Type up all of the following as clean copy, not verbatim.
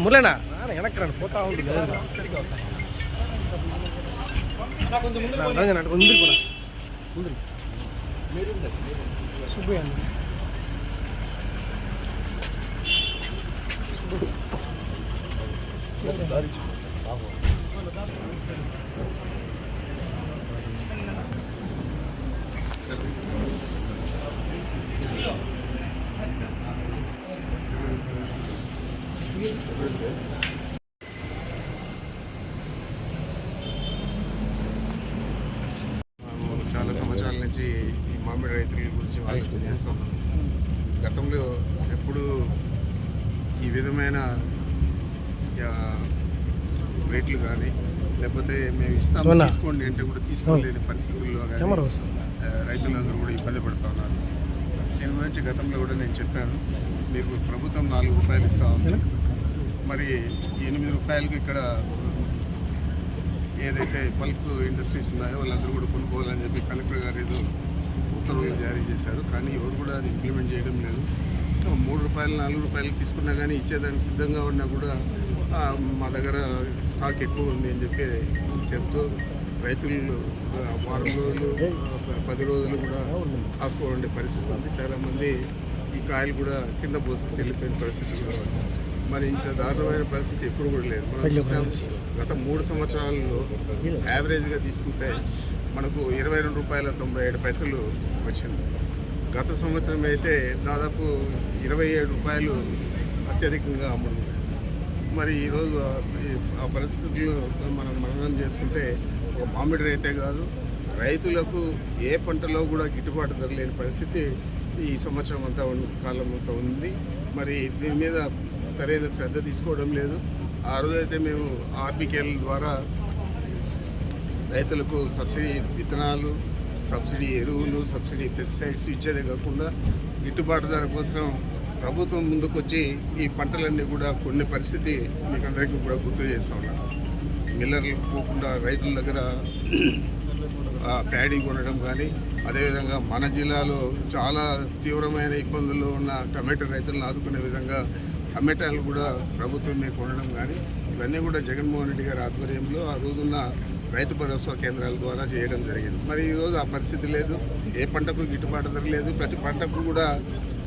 మురళేనా వెనక్కి రండి పోతా ఉంటుంది ముందు సుబ్బయ్య చాలా సంవత్సరాల నుంచి ఈ మామిడి రైతుల గురించి ఆలోచన చేస్తాం. గతంలో ఎప్పుడు ఈ విధమైన రేట్లు కానీ లేకపోతే మేము ఇస్తాము తీసుకోండి అంటే కూడా తీసుకోలేని పరిస్థితుల్లో రైతులందరూ కూడా ఇబ్బంది పడుతూ ఉన్నారు. దీని గురించి గతంలో కూడా నేను చెప్పాను, మీకు ప్రభుత్వం 4 రూపాయలు ఇస్తా ఉంది, మరి 8 రూపాయలకి ఇక్కడ ఏదైతే బల్క్ ఇండస్ట్రీస్ ఉన్నాయో వాళ్ళందరూ కూడా కొనుక్కోవాలని చెప్పి కలెక్టర్ గారు ఏదో ఉత్తర్వులు జారీ చేశారు. కానీ ఎవరు కూడా అది ఇంప్లిమెంట్ చేయడం లేదు. 3 రూపాయలు 4 రూపాయలు తీసుకున్నా కానీ ఇచ్చేదానికి సిద్ధంగా ఉన్నా కూడా మా దగ్గర స్టాక్ ఎక్కువ ఉంది అని చెప్పి చెప్తూ రైతులు వారం రోజులు 10 రోజులు కూడా కాసుకోవాలండే పరిస్థితి ఉంది. చాలామంది ఈ కాయలు కూడా కింద పోసి వెళ్ళిపోయిన పరిస్థితి కూడా ఉంది. మరి ఇంత దారుణమైన పరిస్థితి ఎప్పుడు కూడా లేదు. మనం గత 3 సంవత్సరాల్లో యావరేజ్గా తీసుకుంటే మనకు 22 రూపాయల 97 పైసలు వచ్చింది. గత సంవత్సరం అయితే దాదాపు 27 రూపాయలు అత్యధికంగా అమ్ముతుంది. మరి ఈరోజు ఆ పరిస్థితుల్లో మనం మననం చేసుకుంటే ఒక మామిడి రైతే కాదు, రైతులకు ఏ పంటలో కూడా గిట్టుబాటు ధర లేని పరిస్థితి ఈ సంవత్సరం అంతా కాలం అంతా ఉంది. మరి దీని మీద సరైన శ్రద్ధ తీసుకోవడం లేదు. ఆ రోజైతే మేము ఆర్బికేల ద్వారా రైతులకు సబ్సిడీ విత్తనాలు, సబ్సిడీ ఎరువులు, సబ్సిడీ పెస్టిసైడ్స్ ఇచ్చేదే కాకుండా గిట్టుబాటు ధర కోసం ప్రభుత్వం ముందుకొచ్చి ఈ పంటలన్నీ కూడా కొన్ని పరిస్థితి మీకు అందరికీ కూడా గుర్తు చేస్తూ ఉన్నారు. మిల్లర్లకు పోకుండా రైతుల దగ్గర ప్యాడీ కొనడం కానీ, అదేవిధంగా మన జిల్లాలో చాలా తీవ్రమైన ఇబ్బందుల్లో ఉన్న టమాటా రైతులను ఆదుకునే విధంగా టమాటాలు కూడా ప్రభుత్వమే కొనడం కానీ, ఇవన్నీ కూడా జగన్మోహన్ రెడ్డి గారి ఆధ్వర్యంలో ఆ రోజున్న రైతు భరోసా కేంద్రాల ద్వారా చేయడం జరిగింది. మరి ఈరోజు ఆ పరిస్థితి లేదు. ఏ పంటకు గిట్టుబాటు ధర లేదు. ప్రతి పంటకు కూడా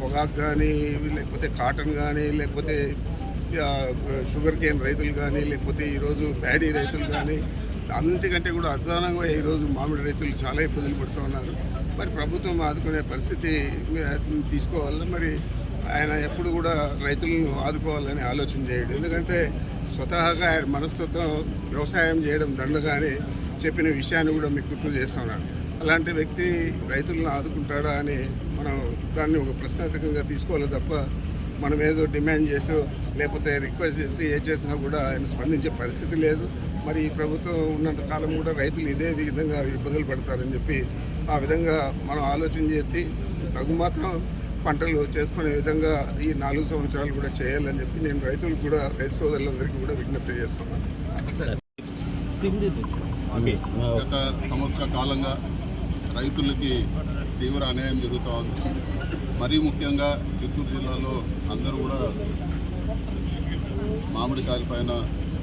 పొగాకు కానీ, లేకపోతే కాటన్ కానీ, లేకపోతే షుగర్ కేన్ రైతులు కానీ, లేకపోతే ఈరోజు ప్యాడీ రైతులు కానీ, అన్నిటికంటే కూడా అధ్వానంగా ఈరోజు మామిడి రైతులు చాలా ఇబ్బందులు పడుతూ ఉన్నారు. మరి ప్రభుత్వం ఆదుకునే పరిస్థితి తీసుకోవాలి. మరి ఆయన ఎప్పుడు కూడా రైతులను ఆదుకోవాలని ఆలోచన చేయడు. ఎందుకంటే స్వతహాగా ఆయన మనస్తత్వం వ్యవసాయం చేయడం దండగానే చెప్పిన విషయాన్ని కూడా మీకు గుర్తు చేస్తున్నాను. అలాంటి వ్యక్తి రైతులను ఆదుకుంటాడా అని మనం దాన్ని ఒక ప్రశ్నార్థకంగా తీసుకోవాలి తప్ప మనం ఏదో డిమాండ్ చేసో లేకపోతే రిక్వెస్ట్ చేసి ఏ చేసినా కూడా ఆయన స్పందించే పరిస్థితి లేదు. మరి ఈ ప్రభుత్వం ఉన్నంత కాలం కూడా రైతులు ఇదే విధంగా ఇబ్బందులు పడతారని చెప్పి ఆ విధంగా మనం ఆలోచన చేసి తగుమాత్రం పంటలు చేసుకునే విధంగా ఈ 4 సంవత్సరాలు కూడా చేయాలని చెప్పి నేను రైతులు కూడా రైతు సోదరులందరికీ కూడా విజ్ఞప్తి చేస్తున్నాను. గత సంవత్సర కాలంగా రైతులకి తీవ్ర అన్యాయం జరుగుతూ ఉంది. మరీ ముఖ్యంగా చిత్తూరు జిల్లాలో అందరూ కూడా మామిడికాయల పైన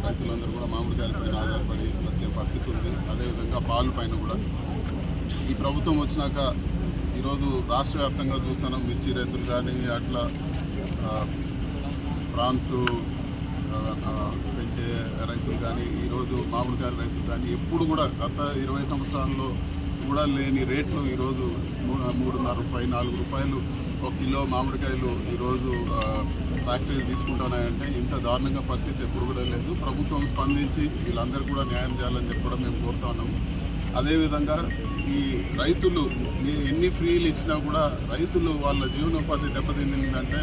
రైతులందరూ కూడా మామిడికాయల పైన ఆధారపడి బతికే పరిస్థితి ఉంది. అదేవిధంగా పాలు పైన కూడా ఈ ప్రభుత్వం వచ్చినాక ఈరోజు రాష్ట్ర వ్యాప్తంగా చూస్తున్నాం. మిర్చి రైతులు కానీ, అట్లా ప్రాన్స్ పెంచే రైతులు కానీ, ఈరోజు మామిడికాయల రైతులు కానీ ఎప్పుడు కూడా గత 20 సంవత్సరాల్లో కూడా లేని రేట్లు ఈరోజు 3.5 రూపాయలు 4 రూపాయలు 1 కిలో మామిడికాయలు ఈరోజు ఫ్యాక్టరీలు తీసుకుంటున్నాయంటే ఇంత దారుణంగా పరిస్థితి ఎప్పుడు కూడా లేదు. ప్రభుత్వం స్పందించి వీళ్ళందరూ కూడా న్యాయం చేయాలని చెప్పి కూడా మేము కోరుతా ఉన్నాము. అదేవిధంగా ఈ రైతులు ఎన్ని ఫ్రీలు ఇచ్చినా కూడా రైతులు వాళ్ళ జీవనోపాధి దెబ్బతిందంటే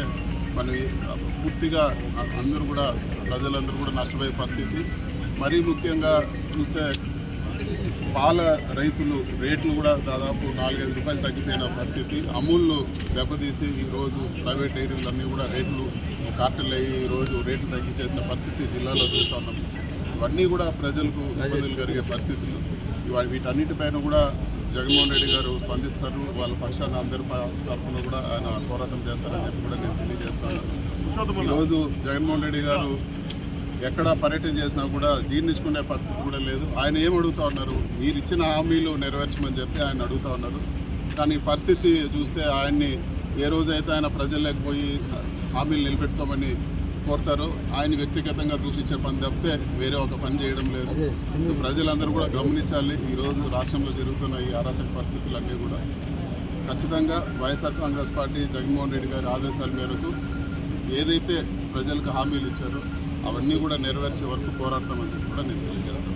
మన పూర్తిగా అందరూ కూడా ప్రజలందరూ కూడా నష్టపోయే పరిస్థితి. మరీ ముఖ్యంగా చూస్తే పాల రైతులు రేట్లు కూడా దాదాపు 4-5 రూపాయలు తగ్గిపోయిన పరిస్థితి. అమూల్ను దెబ్బతీసి ఈరోజు ప్రైవేట్ డైరీలన్నీ కూడా రేట్లు కార్టెల్ అయ్యి ఈరోజు రేట్లు తగ్గించేసిన పరిస్థితి జిల్లాలో చూస్తున్నాం. ఇవన్నీ కూడా ప్రజలకు ఇబ్బందులు కలిగే పరిస్థితులు. వీటన్నిటిపైన కూడా జగన్మోహన్ రెడ్డి గారు స్పందిస్తారు. వాళ్ళ పక్షాన అందరి తరఫున కూడా ఆయన పోరాటం చేస్తారని చెప్పి కూడా నేను తెలియజేస్తాను. ఈరోజు జగన్మోహన్ రెడ్డి గారు ఎక్కడ పర్యటన చేసినా కూడా జీర్ణించుకునే పరిస్థితి కూడా లేదు. ఆయన ఏం అడుగుతా ఉన్నారు, మీరు ఇచ్చిన హామీలు నెరవేర్చమని చెప్పి ఆయన అడుగుతా ఉన్నారు. కానీ పరిస్థితి చూస్తే ఆయన్ని ఏ రోజైతే ఆయన ప్రజల్లోకి పోయి హామీలు నిలబెట్టుకోమని కోరుతారో ఆయన వ్యక్తిగతంగా దూషించే పని తప్పితే వేరే ఒక పని చేయడం లేదు. సో ప్రజలందరూ కూడా గమనించాలి. ఈరోజు రాష్ట్రంలో జరుగుతున్న ఈ అరాచక పరిస్థితులన్నీ కూడా ఖచ్చితంగా వైఎస్ఆర్ కాంగ్రెస్ పార్టీ జగన్మోహన్ రెడ్డి గారి ఆదేశాల మేరకు ఏదైతే ప్రజలకు హామీలు ఇచ్చారో అవన్నీ కూడా నెరవేర్చే వరకు పోరాడతామని చెప్పి కూడా నేను తెలియజేస్తాను.